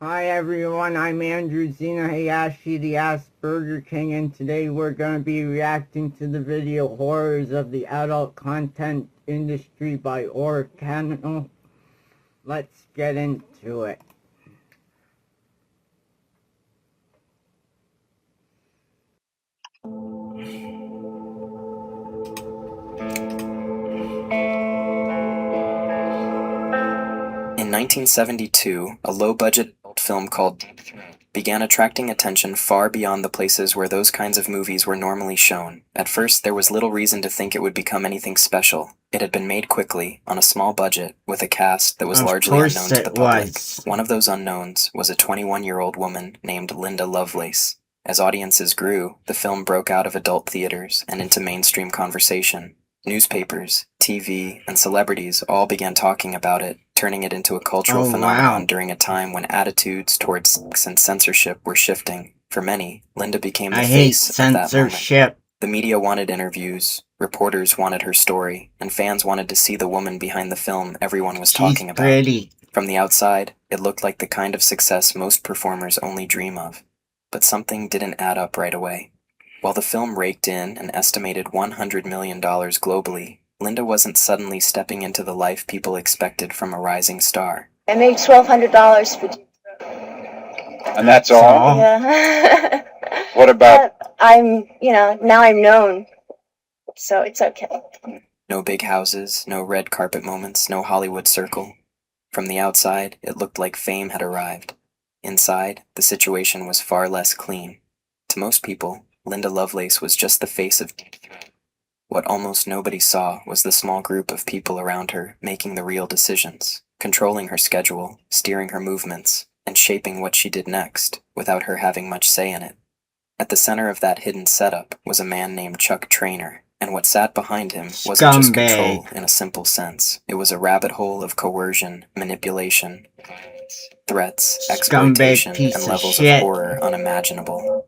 Hi everyone, I'm Andrew Zena Hayashi, the Asperger King, and today we're going to be reacting to the video Horrors of the Adult Content Industry by Orcano. Let's get into it. In 1972, a low-budget adult film called Deep Throat began attracting attention far beyond the places where those kinds of movies were normally shown. At first, there was little reason to think it would become anything special. It had been made quickly, on a small budget, with a cast that was Of largely course unknown to the it public. was. One of those unknowns was a 21-year-old woman named Linda Lovelace. As audiences grew, the film broke out of adult theaters and into mainstream conversation. Newspapers, TV, and celebrities all began talking about it, turning it into a cultural phenomenon during a time when attitudes towards sex and censorship were shifting. For many, Linda became the face of that moment. The media wanted interviews, reporters wanted her story, and fans wanted to see the woman behind the film everyone was talking about. Pretty. From the outside, it looked like the kind of success most performers only dream of. But something didn't add up right away. While the film raked in an estimated $100 million globally, Linda wasn't suddenly stepping into the life people expected from a rising star. I made $1,200 for Deep Throat. And that's all? Yeah. What about... now I'm known, so it's okay. No big houses, no red carpet moments, no Hollywood circle. From the outside, it looked like fame had arrived. Inside, the situation was far less clean. To most people, Linda Lovelace was just the face of Deep Throat. What almost nobody saw was the small group of people around her making the real decisions, controlling her schedule, steering her movements, and shaping what she did next, without her having much say in it. At the center of that hidden setup was a man named Chuck Trainer, and what sat behind him wasn't just control in a simple sense. It was a rabbit hole of coercion, manipulation, threats, exploitation, and levels of horror unimaginable.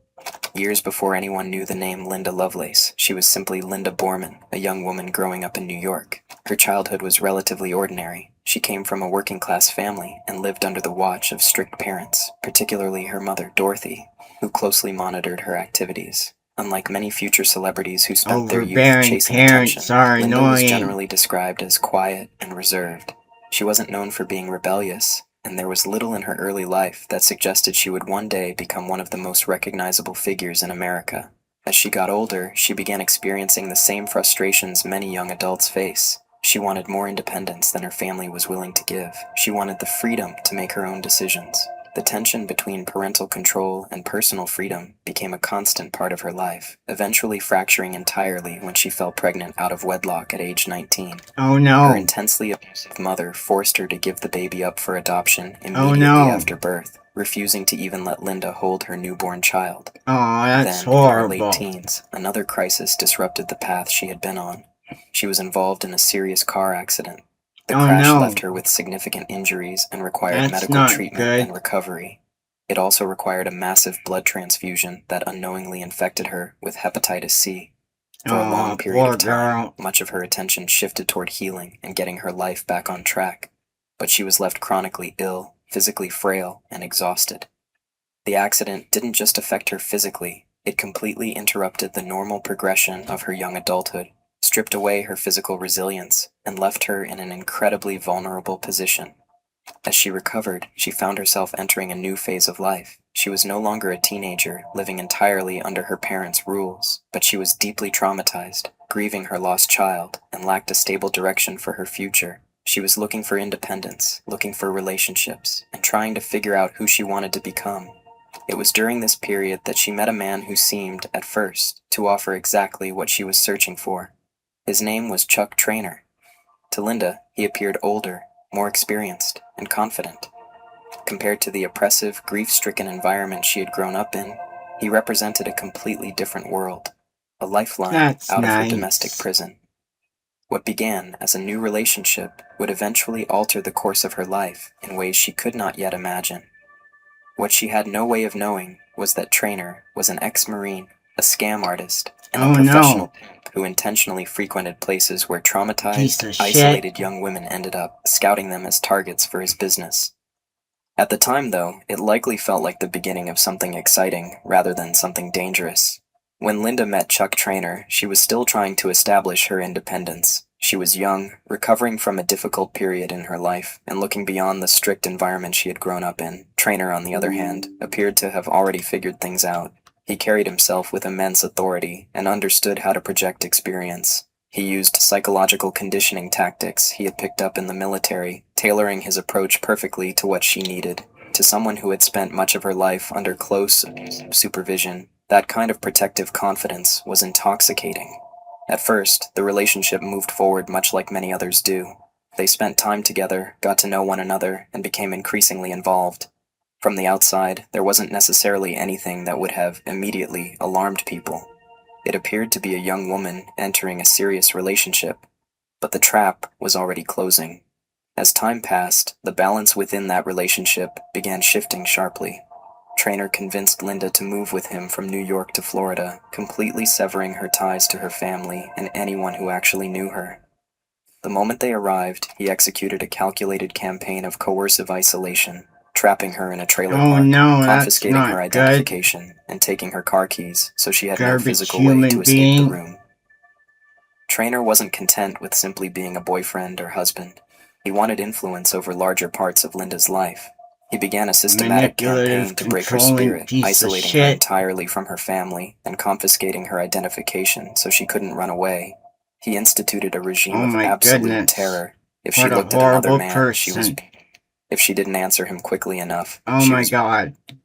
Years before anyone knew the name Linda Lovelace, she was simply Linda Borman, a young woman growing up in New York. Her childhood was relatively ordinary. She came from a working-class family and lived under the watch of strict parents, particularly her mother, Dorothy, who closely monitored her activities. Unlike many future celebrities who spent their youth chasing attention, Linda was generally described as quiet and reserved. She wasn't known for being rebellious, and there was little in her early life that suggested she would one day become one of the most recognizable figures in America. As she got older, she began experiencing the same frustrations many young adults face. She wanted more independence than her family was willing to give. She wanted the freedom to make her own decisions. The tension between parental control and personal freedom became a constant part of her life, eventually fracturing entirely when she fell pregnant out of wedlock at age 19. Oh no. Her intensely abusive mother forced her to give the baby up for adoption immediately after birth, refusing to even let Linda hold her newborn child. That's then, horrible. in her late teens, another crisis disrupted the path she had been on. She was involved in a serious car accident. The crash left her with significant injuries and required medical treatment and recovery. It also required a massive blood transfusion that unknowingly infected her with hepatitis C. For a long period of time, much of her attention shifted toward healing and getting her life back on track. But she was left chronically ill, physically frail, and exhausted. The accident didn't just affect her physically, it completely interrupted the normal progression of her young adulthood, stripped away her physical resilience, and left her in an incredibly vulnerable position. As she recovered, she found herself entering a new phase of life. She was no longer a teenager, living entirely under her parents' rules, but she was deeply traumatized, grieving her lost child, and lacked a stable direction for her future. She was looking for independence, looking for relationships, and trying to figure out who she wanted to become. It was during this period that she met a man who seemed, at first, to offer exactly what she was searching for. His name was Chuck Trainer. To Linda, he appeared older, more experienced, and confident. Compared to the oppressive, grief-stricken environment she had grown up in, he represented a completely different world, a lifeline out of her domestic prison. What began as a new relationship would eventually alter the course of her life in ways she could not yet imagine. What she had no way of knowing was that Trainer was an ex-Marine, a scam artist, and a professional pimp who intentionally frequented places where traumatized, isolated young women ended up, scouting them as targets for his business. At the time, though, it likely felt like the beginning of something exciting rather than something dangerous. When Linda met Chuck Trainer, she was still trying to establish her independence. She was young, recovering from a difficult period in her life, and looking beyond the strict environment she had grown up in. Trainer, on the other hand, appeared to have already figured things out. He carried himself with immense authority and understood how to project experience. He used psychological conditioning tactics he had picked up in the military, tailoring his approach perfectly to what she needed. To someone who had spent much of her life under close supervision, that kind of protective confidence was intoxicating. At first, the relationship moved forward much like many others do. They spent time together, got to know one another, and became increasingly involved. From the outside, there wasn't necessarily anything that would have immediately alarmed people. It appeared to be a young woman entering a serious relationship, but the trap was already closing. As time passed, the balance within that relationship began shifting sharply. Trainer convinced Linda to move with him from New York to Florida, completely severing her ties to her family and anyone who actually knew her. The moment they arrived, he executed a calculated campaign of coercive isolation, trapping her in a trailer park, confiscating her identification, and taking her car keys so she had no physical way to escape the room. Trainer wasn't content with simply being a boyfriend or husband. He wanted influence over larger parts of Linda's life. He began a systematic campaign to break her spirit, isolating her entirely from her family and confiscating her identification so she couldn't run away. He instituted a regime of absolute terror. If she looked at another man, she was... If she didn't answer him quickly enough,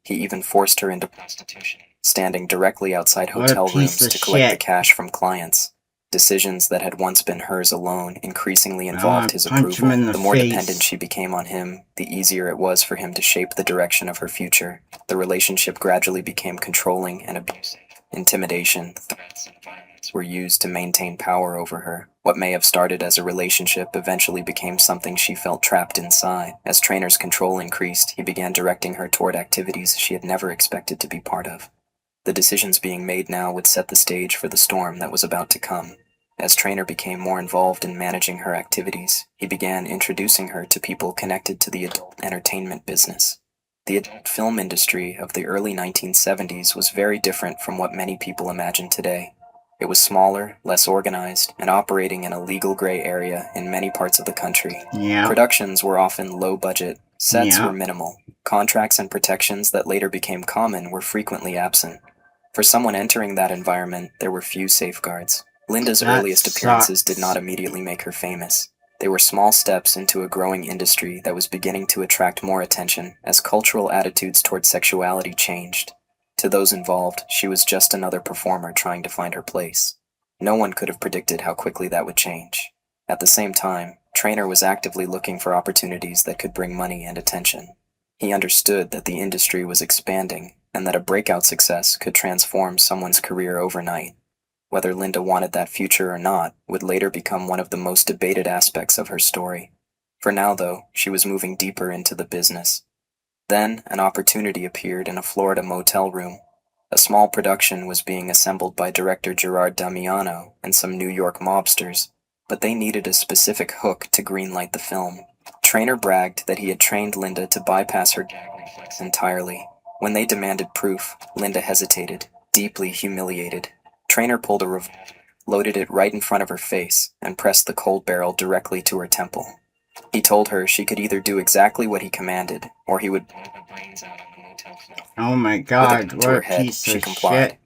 he even forced her into prostitution, standing directly outside hotel rooms to collect the cash from clients. Decisions that had once been hers alone increasingly involved his approval. The more dependent she became on him, the easier it was for him to shape the direction of her future. The relationship gradually became controlling and abusive. Intimidation, threats, and violence were used to maintain power over her. What may have started as a relationship eventually became something she felt trapped inside. As Trainer's control increased, he began directing her toward activities she had never expected to be part of. The decisions being made now would set the stage for the storm that was about to come. As Trainer became more involved in managing her activities, he began introducing her to people connected to the adult entertainment business. The adult film industry of the early 1970s was very different from what many people imagine today. It was smaller, less organized, and operating in a legal gray area in many parts of the country. Productions were often low budget, sets were minimal, contracts and protections that later became common were frequently absent. For someone entering that environment, there were few safeguards. Linda's earliest appearances did not immediately make her famous. They were small steps into a growing industry that was beginning to attract more attention as cultural attitudes toward sexuality changed. To those involved, she was just another performer trying to find her place. No one could have predicted how quickly that would change. At the same time, Trainer was actively looking for opportunities that could bring money and attention. He understood that the industry was expanding and that a breakout success could transform someone's career overnight. Whether Linda wanted that future or not would later become one of the most debated aspects of her story. For now, though, she was moving deeper into the business. Then, an opportunity appeared in a Florida motel room. A small production was being assembled by director Gerard Damiano and some New York mobsters, but they needed a specific hook to greenlight the film. Trainer bragged that he had trained Linda to bypass her gag reflex entirely. When they demanded proof, Linda hesitated, deeply humiliated. Trainer pulled a revolver, loaded it right in front of her face, and pressed the cold barrel directly to her temple. He told her she could either do exactly what he commanded, or he would blow her brains out on the motel floor. Oh my god, what a piece of shit.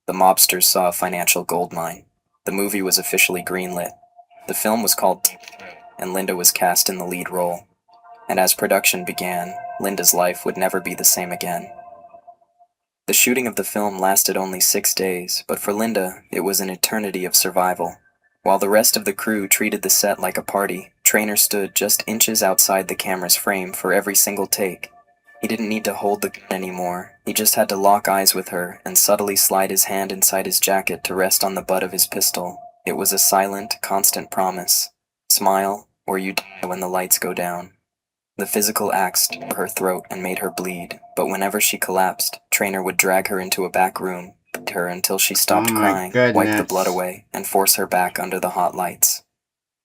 The mobsters saw a financial goldmine. The movie was officially greenlit. The film was called Deep Throat, and Linda was cast in the lead role. And as production began, Linda's life would never be the same again. The shooting of the film lasted only 6 days, but for Linda, it was an eternity of survival. While the rest of the crew treated the set like a party, Trainer stood just inches outside the camera's frame for every single take. He didn't need to hold the gun anymore. He just had to lock eyes with her and subtly slide his hand inside his jacket to rest on the butt of his pistol. It was a silent, constant promise. Smile, or you die when the lights go down. The physical axe tore her throat and made her bleed, but whenever she collapsed, Trainer would drag her into a back room, beat her until she stopped crying, wipe the blood away, and force her back under the hot lights.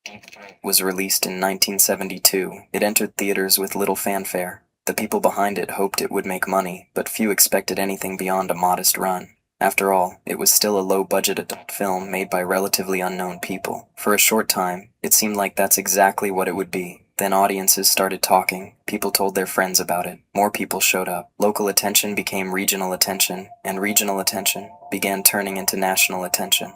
Deep Throat was released in 1972. It entered theaters with little fanfare. The people behind it hoped it would make money, but few expected anything beyond a modest run. After all, it was still a low-budget adult film made by relatively unknown people. For a short time, it seemed like that's exactly what it would be. Then audiences started talking, people told their friends about it, more people showed up, local attention became regional attention, and regional attention began turning into national attention.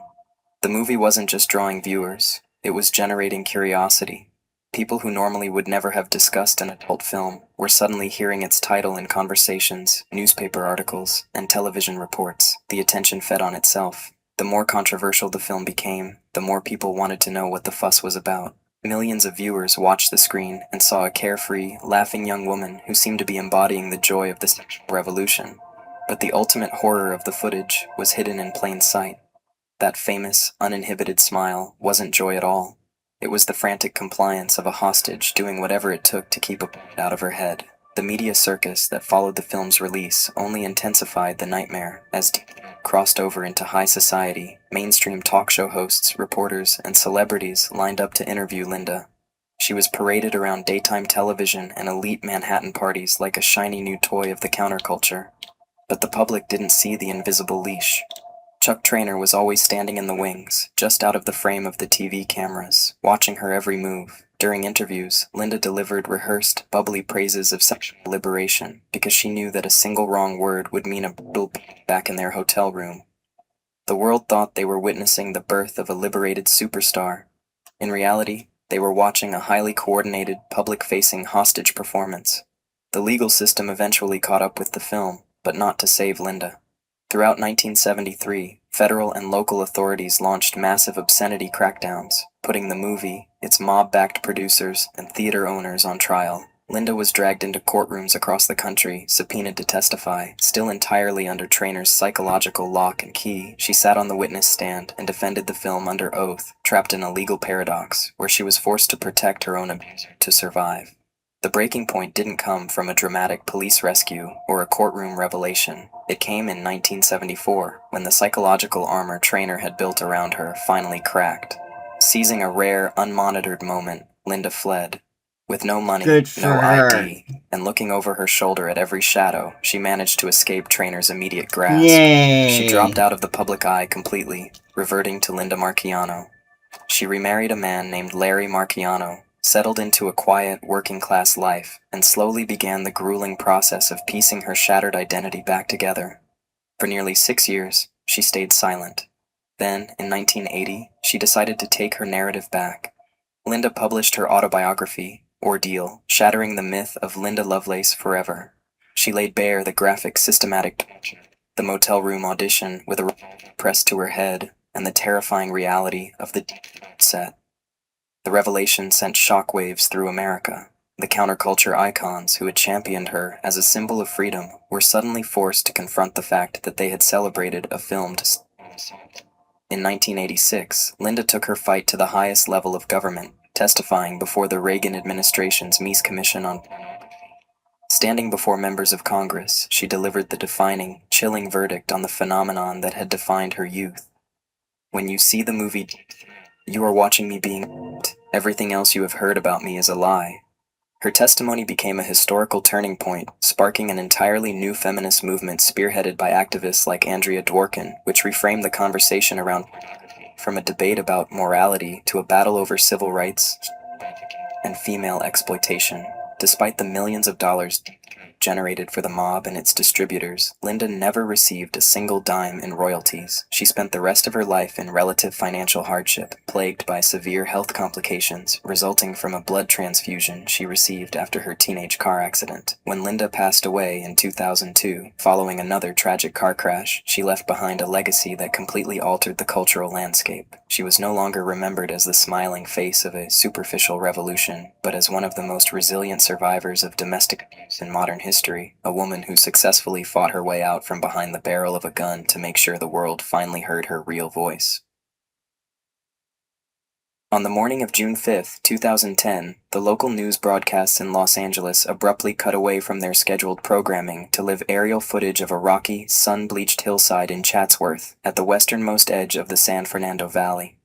The movie wasn't just drawing viewers, it was generating curiosity. People who normally would never have discussed an adult film were suddenly hearing its title in conversations, newspaper articles, and television reports. The attention fed on itself. The more controversial the film became, the more people wanted to know what the fuss was about. Millions of viewers watched the screen and saw a carefree, laughing young woman who seemed to be embodying the joy of the sexual revolution. But the ultimate horror of the footage was hidden in plain sight. That famous, uninhibited smile wasn't joy at all. It was the frantic compliance of a hostage doing whatever it took to keep a bullet out of her head. The media circus that followed the film's release only intensified the nightmare as crossed over into high society. Mainstream talk show hosts, reporters, and celebrities lined up to interview Linda. She was paraded around daytime television and elite Manhattan parties like a shiny new toy of the counterculture. But the public didn't see the invisible leash. Chuck Traynor was always standing in the wings, just out of the frame of the TV cameras, watching her every move. During interviews, Linda delivered rehearsed, bubbly praises of sexual liberation because she knew that a single wrong word would mean a brutal back in their hotel room. The world thought they were witnessing the birth of a liberated superstar. In reality, they were watching a highly coordinated, public-facing hostage performance. The legal system eventually caught up with the film, but not to save Linda. Throughout 1973, federal and local authorities launched massive obscenity crackdowns, putting the movie, its mob-backed producers, and theater owners on trial. Linda was dragged into courtrooms across the country, subpoenaed to testify. Still entirely under Traynor's psychological lock and key, she sat on the witness stand and defended the film under oath, trapped in a legal paradox, where she was forced to protect her own abuser to survive. The breaking point didn't come from a dramatic police rescue or a courtroom revelation. It came in 1974, when the psychological armor Traynor had built around her finally cracked. Seizing a rare, unmonitored moment, Linda fled. With no money, no ID, and looking over her shoulder at every shadow, she managed to escape Traynor's immediate grasp. Yay. She dropped out of the public eye completely, reverting to Linda Marchiano. She remarried a man named Larry Marchiano, settled into a quiet, working-class life, and slowly began the grueling process of piecing her shattered identity back together. For nearly 6 years, she stayed silent. Then, in 1980, she decided to take her narrative back. Linda published her autobiography, Ordeal, shattering the myth of Linda Lovelace forever. She laid bare the graphic, systematic torture, the motel room audition with a revolver pressed to her head, and the terrifying reality of the set. The revelation sent shockwaves through America. The counterculture icons who had championed her as a symbol of freedom were suddenly forced to confront the fact that they had celebrated a filmed assault. In 1986, Linda took her fight to the highest level of government, testifying before the Reagan administration's Meese Commission on Pornography. Standing before members of Congress, she delivered the defining, chilling verdict on the phenomenon that had defined her youth. When you see the movie, you are watching me being raped. Everything else you have heard about me is a lie. Her testimony became a historical turning point, sparking an entirely new feminist movement spearheaded by activists like Andrea Dworkin, which reframed the conversation around pornography from a debate about morality to a battle over civil rights and female exploitation. Despite the millions of dollars generated for the mob and its distributors, Linda never received a single dime in royalties. She spent the rest of her life in relative financial hardship, plagued by severe health complications resulting from a blood transfusion she received after her teenage car accident. When Linda passed away in 2002, following another tragic car crash, she left behind a legacy that completely altered the cultural landscape. She was no longer remembered as the smiling face of a superficial revolution, but as one of the most resilient survivors of domestic abuse in modern history, a woman who successfully fought her way out from behind the barrel of a gun to make sure the world finally heard her real voice. On the morning of June 5, 2010, the local news broadcasts in Los Angeles abruptly cut away from their scheduled programming to live aerial footage of a rocky, sun-bleached hillside in Chatsworth, at the westernmost edge of the San Fernando Valley.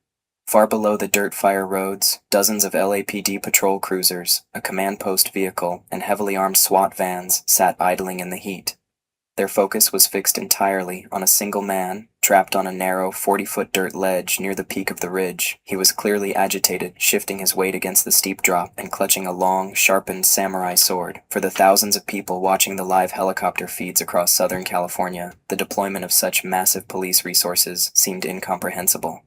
Far below the dirt fire roads, dozens of LAPD patrol cruisers, a command post vehicle, and heavily armed SWAT vans sat idling in the heat. Their focus was fixed entirely on a single man, trapped on a narrow 40-foot dirt ledge near the peak of the ridge. He was clearly agitated, shifting his weight against the steep drop and clutching a long, sharpened samurai sword. For the thousands of people watching the live helicopter feeds across Southern California, the deployment of such massive police resources seemed incomprehensible.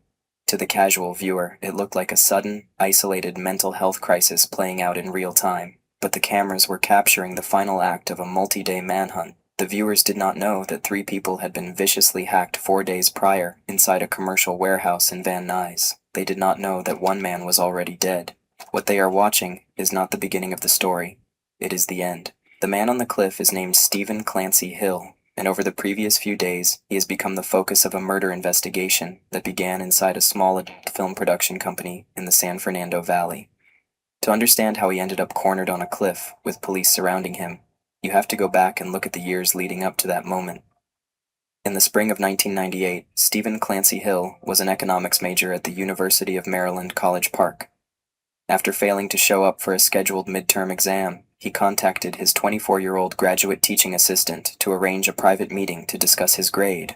To the casual viewer, it looked like a sudden, isolated mental health crisis playing out in real time. But the cameras were capturing the final act of a multi-day manhunt. The viewers did not know that 3 people had been viciously hacked 4 days prior inside a commercial warehouse in Van Nuys. They did not know that 1 man was already dead. What they are watching is not the beginning of the story. It is the end. The man on the cliff is named Stephen Clancy Hill, and over the previous few days, he has become the focus of a murder investigation that began inside a small adult film production company in the San Fernando Valley. To understand how he ended up cornered on a cliff with police surrounding him, you have to go back and look at the years leading up to that moment. In the spring of 1998, Stephen Clancy Hill was an economics major at the University of Maryland College Park. After failing to show up for a scheduled midterm exam, he contacted his 24-year-old graduate teaching assistant to arrange a private meeting to discuss his grade.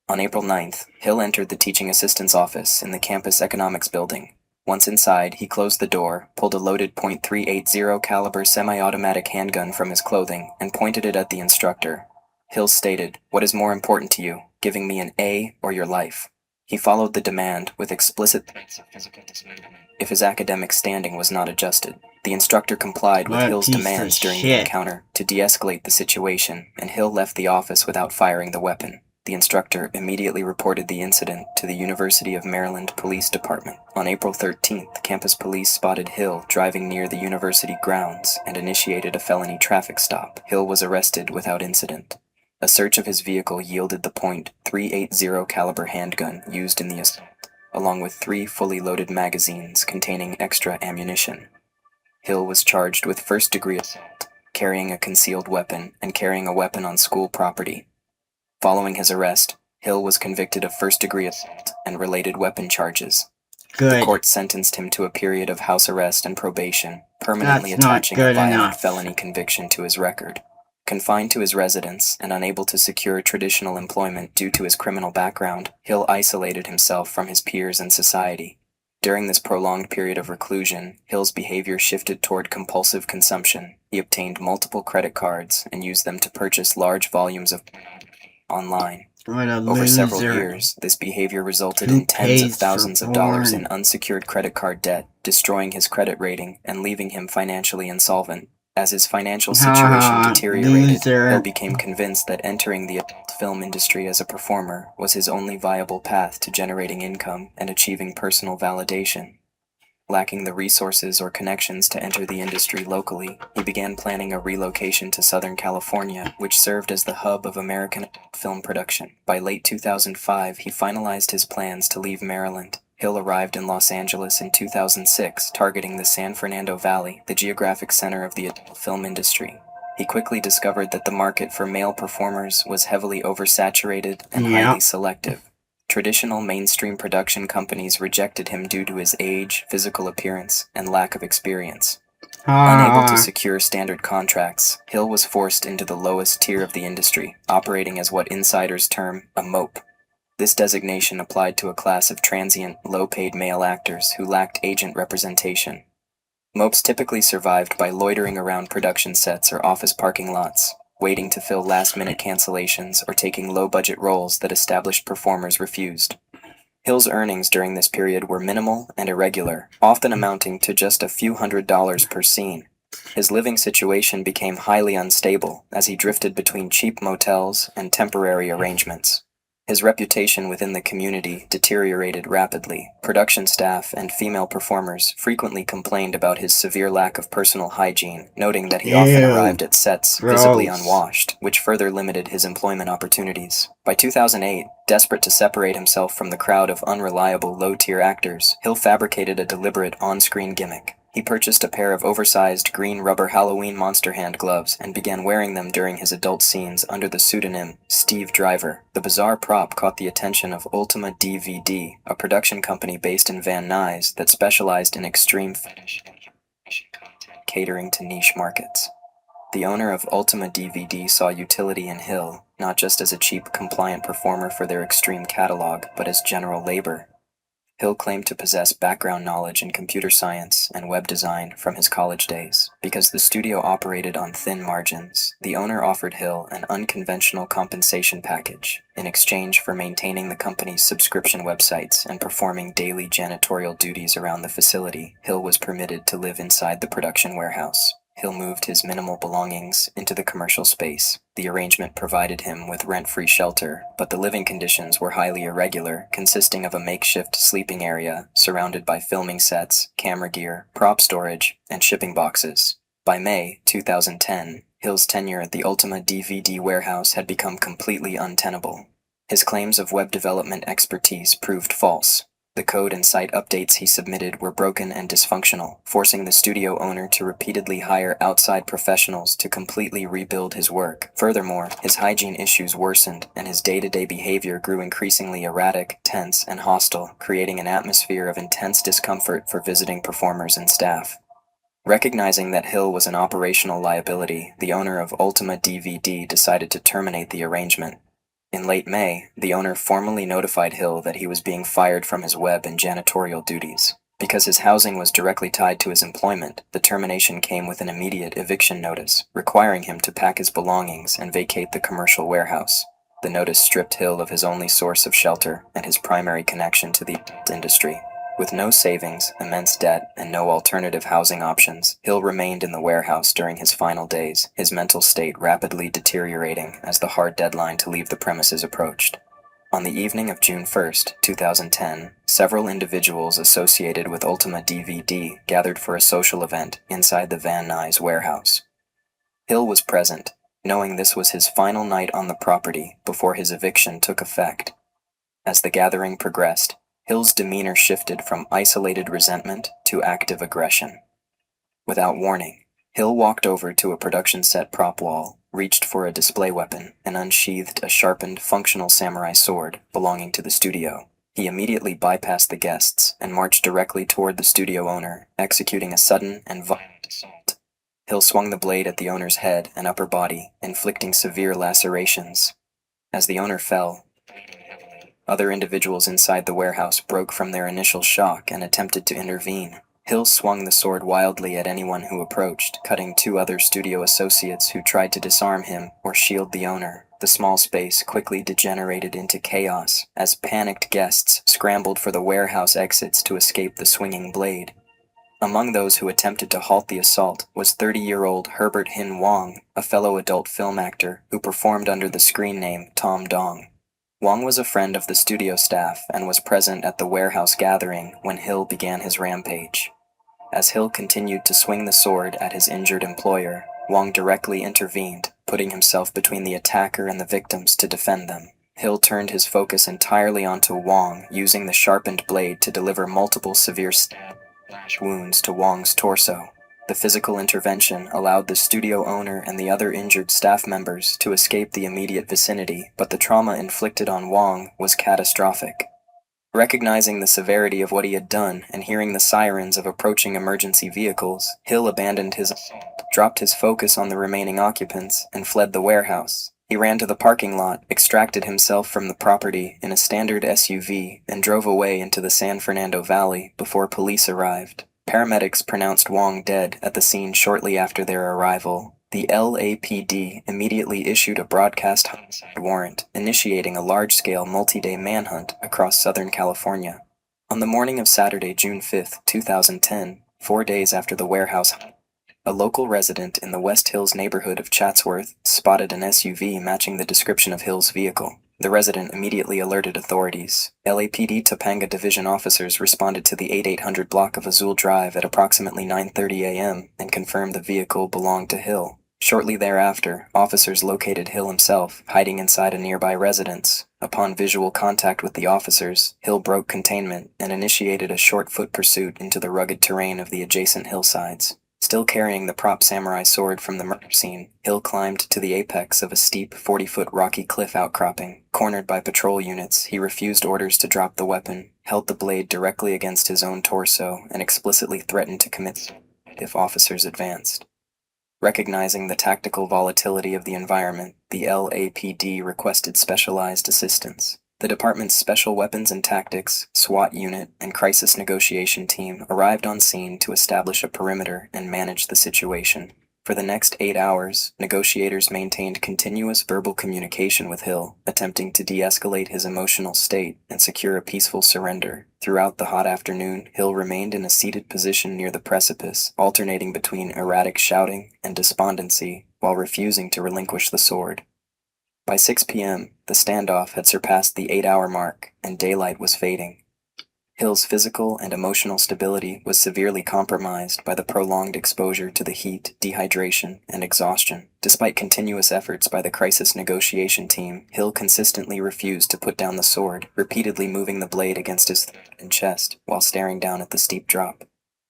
On April 9th, Hill entered the teaching assistant's office in the campus economics building. Once inside, he closed the door, pulled a loaded .380 caliber semi-automatic handgun from his clothing, and pointed it at the instructor. Hill stated, "What is more important to you, giving me an A or your life?" He followed the demand with explicit threats of physical dismemberment if his academic standing was not adjusted. The instructor complied with Hill's demands during the encounter to de-escalate the situation, and Hill left the office without firing the weapon. The instructor immediately reported the incident to the University of Maryland Police Department. On April 13th, campus police spotted Hill driving near the university grounds and initiated a felony traffic stop. Hill was arrested without incident. A search of his vehicle yielded the .380 caliber handgun used in the assault, along with 3 fully loaded magazines containing extra ammunition. Hill was charged with first-degree assault, carrying a concealed weapon, and carrying a weapon on school property. Following his arrest, Hill was convicted of first-degree assault and related weapon charges. Good. The court sentenced him to a period of house arrest and probation, permanently attaching a violent felony conviction to his record. Confined to his residence and unable to secure traditional employment due to his criminal background, Hill isolated himself from his peers and society. During this prolonged period of reclusion, Hill's behavior shifted toward compulsive consumption. He obtained multiple credit cards and used them to purchase large volumes of online. Over several years, this behavior resulted in tens of thousands of dollars in unsecured credit card debt, destroying his credit rating and leaving him financially insolvent. As his financial situation deteriorated, Hill became convinced that entering the adult film industry as a performer was his only viable path to generating income and achieving personal validation. Lacking the resources or connections to enter the industry locally, he began planning a relocation to Southern California, which served as the hub of American film production. By late 2005, he finalized his plans to leave Maryland. Hill arrived in Los Angeles in 2006, targeting the San Fernando Valley, the geographic center of the adult film industry. He quickly discovered that the market for male performers was heavily oversaturated and highly selective. Traditional mainstream production companies rejected him due to his age, physical appearance, and lack of experience. Unable to secure standard contracts, Hill was forced into the lowest tier of the industry, operating as what insiders term a mope. This designation applied to a class of transient, low-paid male actors who lacked agent representation. Mopes typically survived by loitering around production sets or office parking lots, waiting to fill last-minute cancellations or taking low-budget roles that established performers refused. Hill's earnings during this period were minimal and irregular, often amounting to just a few $100s per scene. His living situation became highly unstable as he drifted between cheap motels and temporary arrangements. His reputation within the community deteriorated rapidly. Production staff and female performers frequently complained about his severe lack of personal hygiene, noting that he often arrived at sets visibly unwashed, which further limited his employment opportunities. By 2008, desperate to separate himself from the crowd of unreliable low-tier actors, Hill fabricated a deliberate on-screen gimmick. He purchased a pair of oversized green rubber Halloween monster hand gloves and began wearing them during his adult scenes under the pseudonym Steve Driver. The bizarre prop caught the attention of Ultima DVD, a production company based in Van Nuys that specialized in extreme fetish and humiliation content catering to niche markets. The owner of Ultima DVD saw utility in Hill, not just as a cheap, compliant performer for their extreme catalog, but as general labor. Hill claimed to possess background knowledge in computer science and web design from his college days. Because the studio operated on thin margins, the owner offered Hill an unconventional compensation package in exchange for maintaining the company's subscription websites and performing daily janitorial duties around the facility. Hill was permitted to live inside the production warehouse. Hill moved his minimal belongings into the commercial space. The arrangement provided him with rent-free shelter, but the living conditions were highly irregular, consisting of a makeshift sleeping area surrounded by filming sets, camera gear, prop storage, and shipping boxes. By May 2010, Hill's tenure at the Ultima DVD warehouse had become completely untenable. His claims of web development expertise proved false. The code and site updates he submitted were broken and dysfunctional, forcing the studio owner to repeatedly hire outside professionals to completely rebuild his work. Furthermore, his hygiene issues worsened, and his day-to-day behavior grew increasingly erratic, tense, and hostile, creating an atmosphere of intense discomfort for visiting performers and staff. Recognizing that Hill was an operational liability, the owner of Ultima DVD decided to terminate the arrangement. In late May, the owner formally notified Hill that he was being fired from his web and janitorial duties. Because his housing was directly tied to his employment, the termination came with an immediate eviction notice, requiring him to pack his belongings and vacate the commercial warehouse. The notice stripped Hill of his only source of shelter and his primary connection to the industry. With no savings, immense debt, and no alternative housing options, Hill remained in the warehouse during his final days, his mental state rapidly deteriorating as the hard deadline to leave the premises approached. On the evening of June 1, 2010, several individuals associated with Ultima DVD gathered for a social event inside the Van Nuys warehouse. Hill was present, knowing this was his final night on the property before his eviction took effect. As the gathering progressed, Hill's demeanor shifted from isolated resentment to active aggression. Without warning, Hill walked over to a production set prop wall, reached for a display weapon, and unsheathed a sharpened, functional samurai sword belonging to the studio. He immediately bypassed the guests and marched directly toward the studio owner, executing a sudden and violent assault. Hill swung the blade at the owner's head and upper body, inflicting severe lacerations. As the owner fell, other individuals inside the warehouse broke from their initial shock and attempted to intervene. Hill swung the sword wildly at anyone who approached, cutting two other studio associates who tried to disarm him or shield the owner. The small space quickly degenerated into chaos as panicked guests scrambled for the warehouse exits to escape the swinging blade. Among those who attempted to halt the assault was 30-year-old Herbert Hin Wong, a fellow adult film actor who performed under the screen name Tom Dong. Wong was a friend of the studio staff and was present at the warehouse gathering when Hill began his rampage. As Hill continued to swing the sword at his injured employer, Wong directly intervened, putting himself between the attacker and the victims to defend them. Hill turned his focus entirely onto Wong, using the sharpened blade to deliver multiple severe stab wounds to Wong's torso. The physical intervention allowed the studio owner and the other injured staff members to escape the immediate vicinity, but the trauma inflicted on Wong was catastrophic. Recognizing the severity of what he had done and hearing the sirens of approaching emergency vehicles, Hill abandoned his assault, dropped his focus on the remaining occupants, and fled the warehouse. He ran to the parking lot, extracted himself from the property in a standard SUV, and drove away into the San Fernando Valley before police arrived. Paramedics pronounced Wong dead at the scene shortly after their arrival. The LAPD immediately issued a broadcast homicide warrant, initiating a large-scale multi-day manhunt across Southern California. On the morning of Saturday, June 5, 2010, 4 days after the warehouse, a local resident in the West Hills neighborhood of Chatsworth spotted an SUV matching the description of Hill's vehicle. The resident immediately alerted authorities. LAPD Topanga Division officers responded to the 8800 block of Azul Drive at approximately 9:30 a.m. and confirmed the vehicle belonged to Hill. Shortly thereafter, officers located Hill himself, hiding inside a nearby residence. Upon visual contact with the officers, Hill broke containment and initiated a short-foot pursuit into the rugged terrain of the adjacent hillsides. Still carrying the prop samurai sword from the murder scene, Hill climbed to the apex of a steep 40-foot rocky cliff outcropping. Cornered by patrol units, he refused orders to drop the weapon, held the blade directly against his own torso, and explicitly threatened to commit suicide if officers advanced. Recognizing the tactical volatility of the environment, the LAPD requested specialized assistance. The department's Special Weapons and Tactics, SWAT unit, and Crisis Negotiation team arrived on scene to establish a perimeter and manage the situation. For the next 8 hours, negotiators maintained continuous verbal communication with Hill, attempting to de-escalate his emotional state and secure a peaceful surrender. Throughout the hot afternoon, Hill remained in a seated position near the precipice, alternating between erratic shouting and despondency while refusing to relinquish the sword. By 6 p.m., the standoff had surpassed the 8-hour mark, and daylight was fading. Hill's physical and emotional stability was severely compromised by the prolonged exposure to the heat, dehydration, and exhaustion. Despite continuous efforts by the crisis negotiation team, Hill consistently refused to put down the sword, repeatedly moving the blade against his throat and chest while staring down at the steep drop.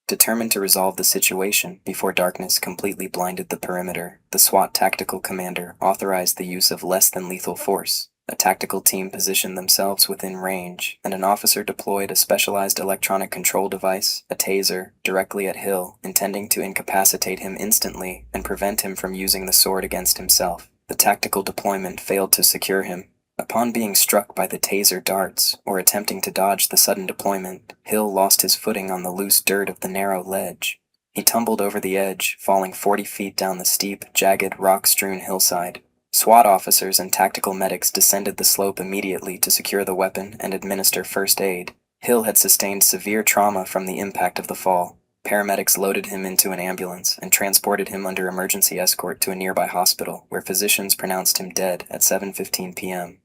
Determined to resolve the situation before darkness completely blinded the perimeter, the SWAT tactical commander authorized the use of less than lethal force. A tactical team positioned themselves within range, and an officer deployed a specialized electronic control device, a taser, directly at Hill, intending to incapacitate him instantly and prevent him from using the sword against himself. The tactical deployment failed to secure him. Upon being struck by the taser darts, or attempting to dodge the sudden deployment, Hill lost his footing on the loose dirt of the narrow ledge. He tumbled over the edge, falling 40 feet down the steep, jagged, rock-strewn hillside. SWAT officers and tactical medics descended the slope immediately to secure the weapon and administer first aid. Hill had sustained severe trauma from the impact of the fall. Paramedics loaded him into an ambulance and transported him under emergency escort to a nearby hospital, where physicians pronounced him dead at 7:15 p.m.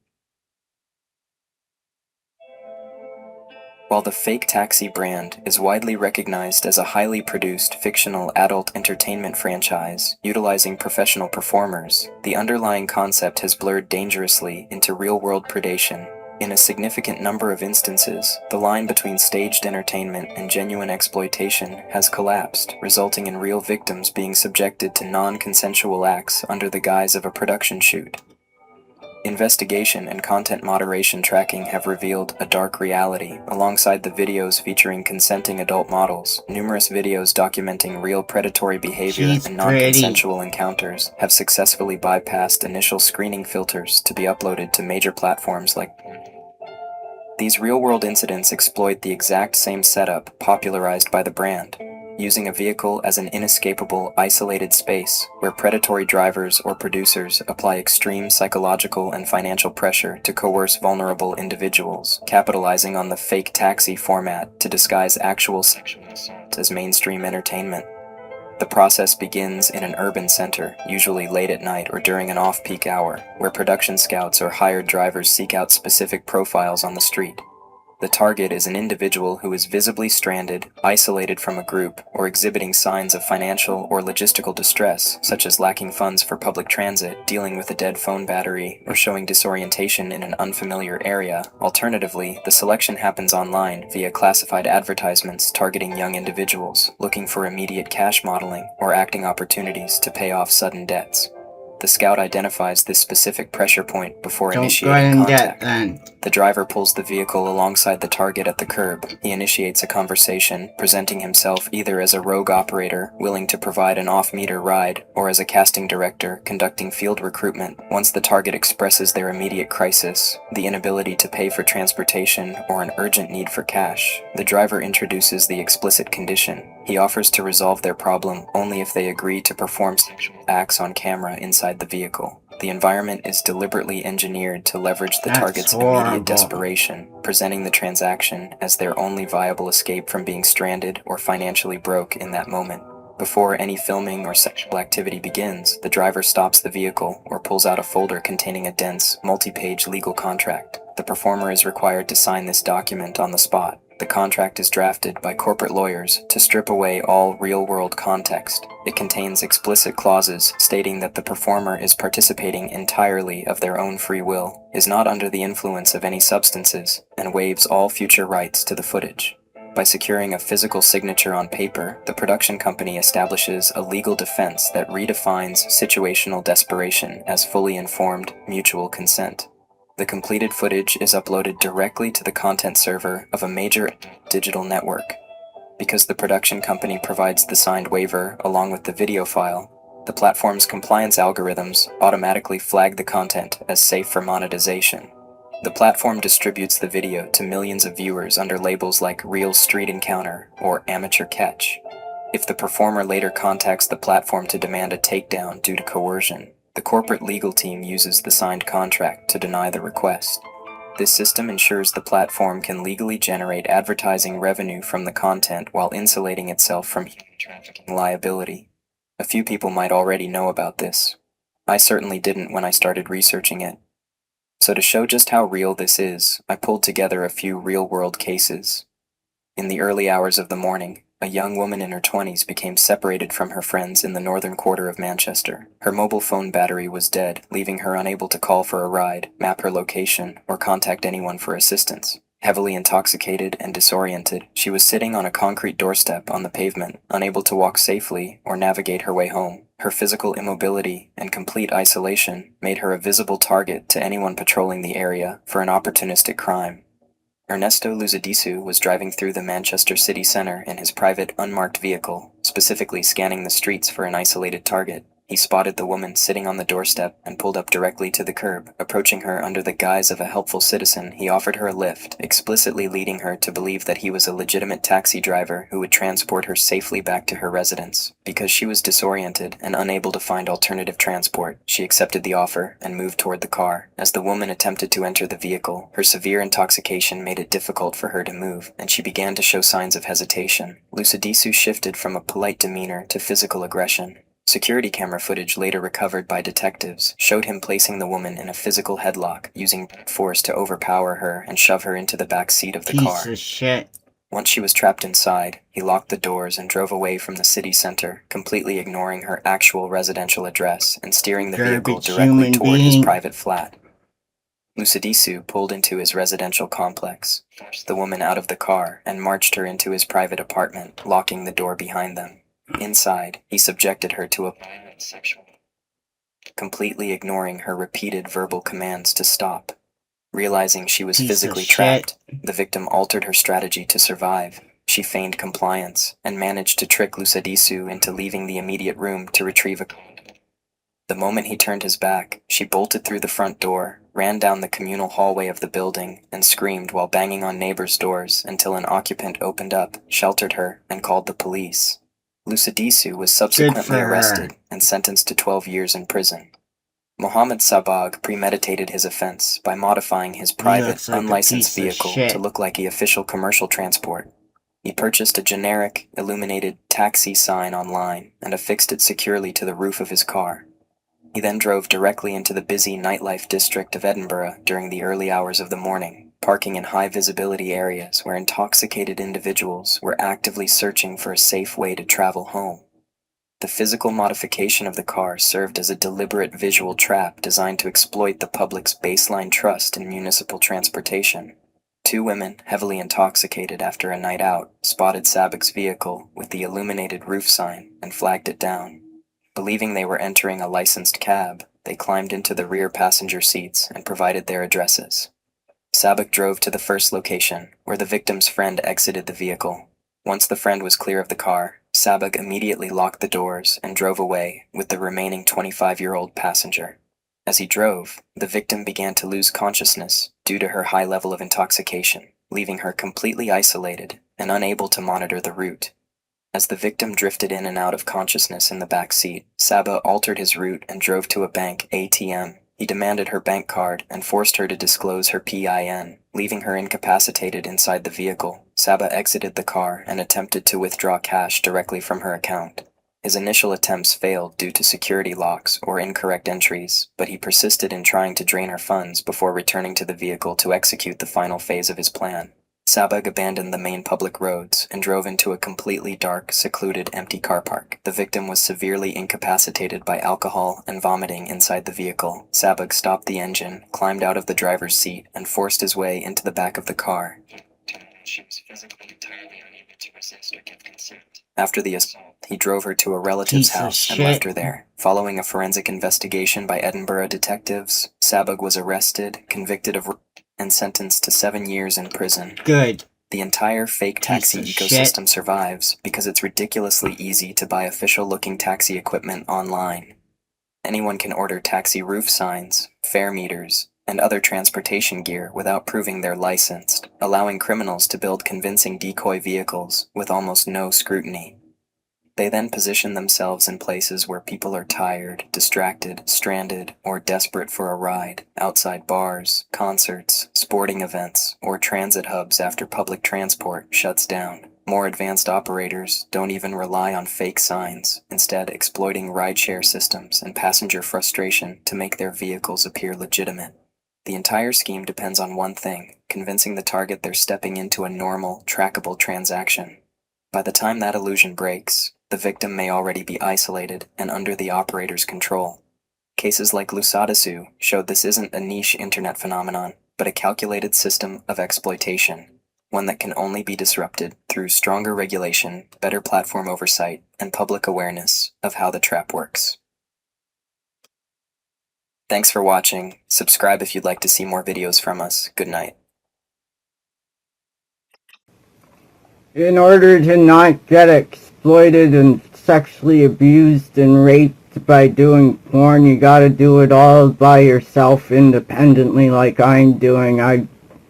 While the Fake Taxi brand is widely recognized as a highly produced fictional adult entertainment franchise utilizing professional performers, the underlying concept has blurred dangerously into real-world predation. In a significant number of instances, the line between staged entertainment and genuine exploitation has collapsed, resulting in real victims being subjected to non-consensual acts under the guise of a production shoot. Investigation and content moderation tracking have revealed a dark reality. Alongside the videos featuring consenting adult models, numerous videos documenting real predatory behavior and non-consensual encounters have successfully bypassed initial screening filters to be uploaded to major platforms like. These real-world incidents exploit the exact same setup popularized by the brand, using a vehicle as an inescapable, isolated space where predatory drivers or producers apply extreme psychological and financial pressure to coerce vulnerable individuals, capitalizing on the fake taxi format to disguise actual sexual assault as mainstream entertainment. The process begins in an urban center, usually late at night or during an off-peak hour, where production scouts or hired drivers seek out specific profiles on the street. The target is an individual who is visibly stranded, isolated from a group, or exhibiting signs of financial or logistical distress, such as lacking funds for public transit, dealing with a dead phone battery, or showing disorientation in an unfamiliar area. Alternatively, the selection happens online via classified advertisements targeting young individuals, looking for immediate cash modeling or acting opportunities to pay off sudden debts. The scout identifies this specific pressure point before initiating contact. The driver pulls the vehicle alongside the target at the curb. He initiates a conversation, presenting himself either as a rogue operator willing to provide an off-meter ride, or as a casting director conducting field recruitment. Once the target expresses their immediate crisis, the inability to pay for transportation or an urgent need for cash, the driver introduces the explicit condition. He offers to resolve their problem only if they agree to perform sexual acts on camera inside the vehicle. The environment is deliberately engineered to leverage the target's immediate desperation, presenting the transaction as their only viable escape from being stranded or financially broke in that moment. Before any filming or sexual activity begins, the driver stops the vehicle or pulls out a folder containing a dense, multi-page legal contract. The performer is required to sign this document on the spot. The contract is drafted by corporate lawyers to strip away all real-world context. It contains explicit clauses stating that the performer is participating entirely of their own free will, is not under the influence of any substances, and waives all future rights to the footage. By securing a physical signature on paper, the production company establishes a legal defense that redefines situational desperation as fully informed mutual consent. The completed footage is uploaded directly to the content server of a major digital network. Because the production company provides the signed waiver along with the video file, the platform's compliance algorithms automatically flag the content as safe for monetization. The platform distributes the video to millions of viewers under labels like Real Street Encounter or Amateur Catch. If the performer later contacts the platform to demand a takedown due to coercion, the corporate legal team uses the signed contract to deny the request. This system ensures the platform can legally generate advertising revenue from the content while insulating itself from human trafficking liability. A few people might already know about this. I certainly didn't when I started researching it. So to show just how real this is, I pulled together a few real-world cases. In the early hours of the morning, a young woman in her 20s became separated from her friends in the northern quarter of Manchester. Her mobile phone battery was dead, leaving her unable to call for a ride, map her location, or contact anyone for assistance. Heavily intoxicated and disoriented, she was sitting on a concrete doorstep on the pavement, unable to walk safely or navigate her way home. Her physical immobility and complete isolation made her a visible target to anyone patrolling the area for an opportunistic crime. Ernesto Luzadisu was driving through the Manchester city centre in his private, unmarked vehicle, specifically scanning the streets for an isolated target. He spotted the woman sitting on the doorstep and pulled up directly to the curb. Approaching her under the guise of a helpful citizen, he offered her a lift, explicitly leading her to believe that he was a legitimate taxi driver who would transport her safely back to her residence. Because she was disoriented and unable to find alternative transport, she accepted the offer and moved toward the car. As the woman attempted to enter the vehicle, her severe intoxication made it difficult for her to move, and she began to show signs of hesitation. Luzadisu shifted from a polite demeanor to physical aggression. Security camera footage later recovered by detectives showed him placing the woman in a physical headlock, using force to overpower her and shove her into the back seat of the car. Piece of shit. Once she was trapped inside, he locked the doors and drove away from the city center, completely ignoring her actual residential address and steering the vehicle directly toward his private flat. Luzadisu pulled into his residential complex, forced the woman out of the car, and marched her into his private apartment, locking the door behind them. Inside, he subjected her to a violent sexual, completely ignoring her repeated verbal commands to stop. Realizing she was physically trapped, the victim altered her strategy to survive. She feigned compliance and managed to trick Luzadisu into leaving the immediate room to retrieve a condom. The moment he turned his back, she bolted through the front door, ran down the communal hallway of the building, and screamed while banging on neighbors' doors until an occupant opened up, sheltered her, and called the police. Luzadisu was subsequently arrested and sentenced to 12 years in prison. Mohammed Sabag premeditated his offense by modifying his private, unlicensed vehicle to look like an official commercial transport. He purchased a generic, illuminated taxi sign online and affixed it securely to the roof of his car. He then drove directly into the busy nightlife district of Edinburgh during the early hours of the morning, parking in high-visibility areas where intoxicated individuals were actively searching for a safe way to travel home. The physical modification of the car served as a deliberate visual trap designed to exploit the public's baseline trust in municipal transportation. Two women, heavily intoxicated after a night out, spotted Sabag's vehicle with the illuminated roof sign and flagged it down. Believing they were entering a licensed cab, they climbed into the rear passenger seats and provided their addresses. Sabag drove to the first location, where the victim's friend exited the vehicle. Once the friend was clear of the car, Sabag immediately locked the doors and drove away with the remaining 25-year-old passenger. As he drove, the victim began to lose consciousness due to her high level of intoxication, leaving her completely isolated and unable to monitor the route. As the victim drifted in and out of consciousness in the back seat, Sabag altered his route and drove to a bank ATM. He demanded her bank card and forced her to disclose her PIN, leaving her incapacitated inside the vehicle. Sabag exited the car and attempted to withdraw cash directly from her account. His initial attempts failed due to security locks or incorrect entries, but he persisted in trying to drain her funds before returning to the vehicle to execute the final phase of his plan. Sabag abandoned the main public roads and drove into a completely dark, secluded, empty car park. The victim was severely incapacitated by alcohol and vomiting inside the vehicle. Sabag stopped the engine, climbed out of the driver's seat, and forced his way into the back of the car. She was physically entirely unable to resist or give consent. After the assault, he drove her to a relative's house and left her there. Following a forensic investigation by Edinburgh detectives, Sabag was arrested, convicted of and sentenced to 7 years in prison. Good. The entire fake taxi ecosystem survives because it's ridiculously easy to buy official-looking taxi equipment online. Anyone can order taxi roof signs, fare meters, and other transportation gear without proving they're licensed, allowing criminals to build convincing decoy vehicles with almost no scrutiny. They then position themselves in places where people are tired, distracted, stranded, or desperate for a ride, outside bars, concerts, sporting events, or transit hubs after public transport shuts down. More advanced operators don't even rely on fake signs, instead exploiting rideshare systems and passenger frustration to make their vehicles appear legitimate. The entire scheme depends on one thing: convincing the target they're stepping into a normal, trackable transaction. By the time that illusion breaks, the victim may already be isolated and under the operator's control. Cases like Lusadasu showed this isn't a niche internet phenomenon, but a calculated system of exploitation, one that can only be disrupted through stronger regulation, better platform oversight, and public awareness of how the trap works. Thanks for watching. Subscribe if you'd like to see more videos from us. Good night. In order to not get exploited and sexually abused and raped by doing porn, you gotta do it all by yourself independently like I'm doing. I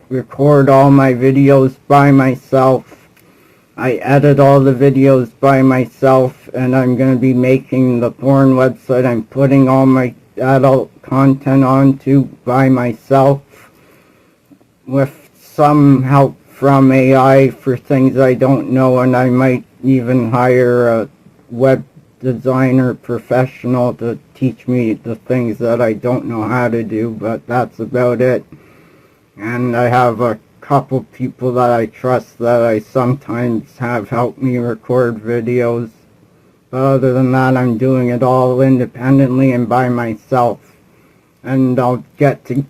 record all my videos by myself. I edit all the videos by myself, and I'm gonna be making the porn website I'm putting all my adult content onto by myself, with some help from AI for things I don't know, and I might even hire a web designer professional to teach me the things that I don't know how to do, but that's about it. And I have a couple people that I trust that I sometimes have helped me record videos. But other than that, I'm doing it all independently and by myself. And I'll get to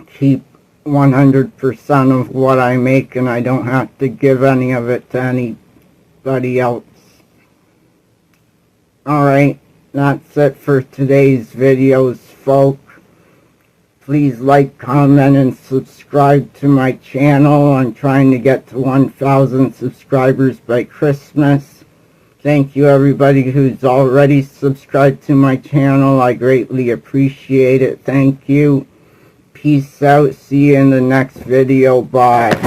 keep 100% of what I make, and I don't have to give any of it to anybody else. Alright, that's it for today's videos, folk. Please like, comment, and subscribe to my channel. I'm trying to get to 1,000 subscribers by Christmas. Thank you everybody who's already subscribed to my channel. I greatly appreciate it. Thank you. Peace out. See you in the next video. Bye.